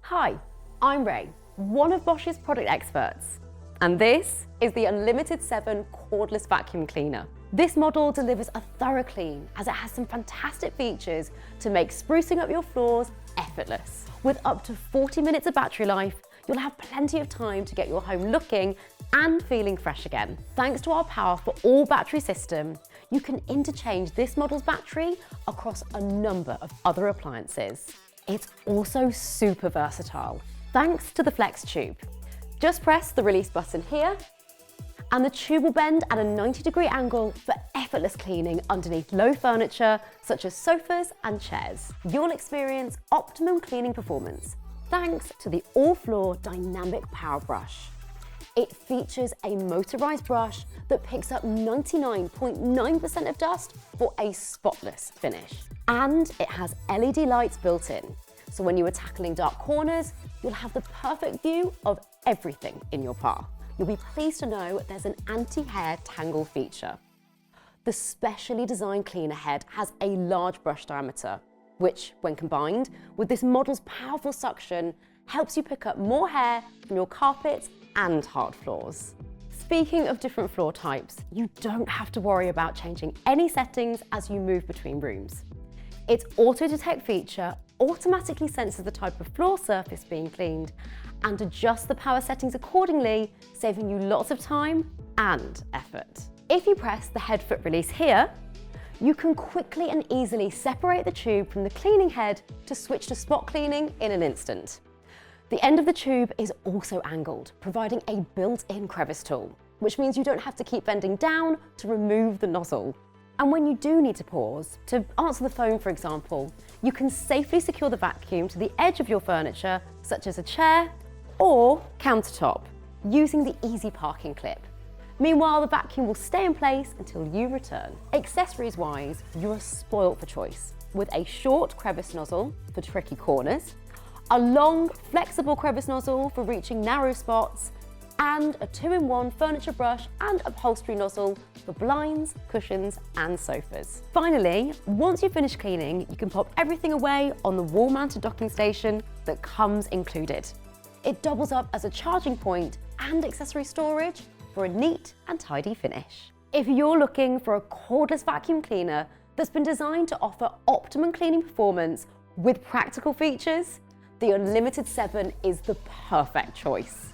Hi, I'm Ray, one of Bosch's product experts, and this is the Unlimited 7 Cordless Vacuum Cleaner. This model delivers a thorough clean as it has some fantastic features to make sprucing up your floors effortless. With up to 40 minutes of battery life, you'll have plenty of time to get your home looking and feeling fresh again. Thanks to our Power for All battery system, you can interchange this model's battery across a number of other appliances. It's also super versatile, thanks to the flex tube. Just press the release button here, and the tube will bend at a 90-degree angle for effortless cleaning underneath low furniture, such as sofas and chairs. You'll experience optimum cleaning performance, thanks to the AllFloor DynamicPower brush. It features a motorized brush that picks up 99.9% of dust for a spotless finish. And it has LED lights built in, so when you are tackling dark corners, you'll have the perfect view of everything in your path. You'll be pleased to know there's an anti-hair tangle feature. The specially designed cleaner head has a large brush diameter, which, when combined with this model's powerful suction, helps you pick up more hair from your carpets and hard floors. Speaking of different floor types, you don't have to worry about changing any settings as you move between rooms. Its auto-detect feature automatically senses the type of floor surface being cleaned and adjusts the power settings accordingly, saving you lots of time and effort. If you press the head foot release here, you can quickly and easily separate the tube from the cleaning head to switch to spot cleaning in an instant. The end of the tube is also angled, providing a built-in crevice tool, which means you don't have to keep bending down to remove the nozzle. And when you do need to pause, to answer the phone for example, you can safely secure the vacuum to the edge of your furniture, such as a chair or countertop, using the easy parking clip. Meanwhile, the vacuum will stay in place until you return. Accessories-wise, you're spoilt for choice, with a short crevice nozzle for tricky corners, a long, flexible crevice nozzle for reaching narrow spots, and a 2-in-1 furniture brush and upholstery nozzle for blinds, cushions, and sofas. Finally, once you've finished cleaning, you can pop everything away on the wall-mounted docking station that comes included. It doubles up as a charging point and accessory storage for a neat and tidy finish. If you're looking for a cordless vacuum cleaner that's been designed to offer optimum cleaning performance with practical features, the Unlimited 7 is the perfect choice.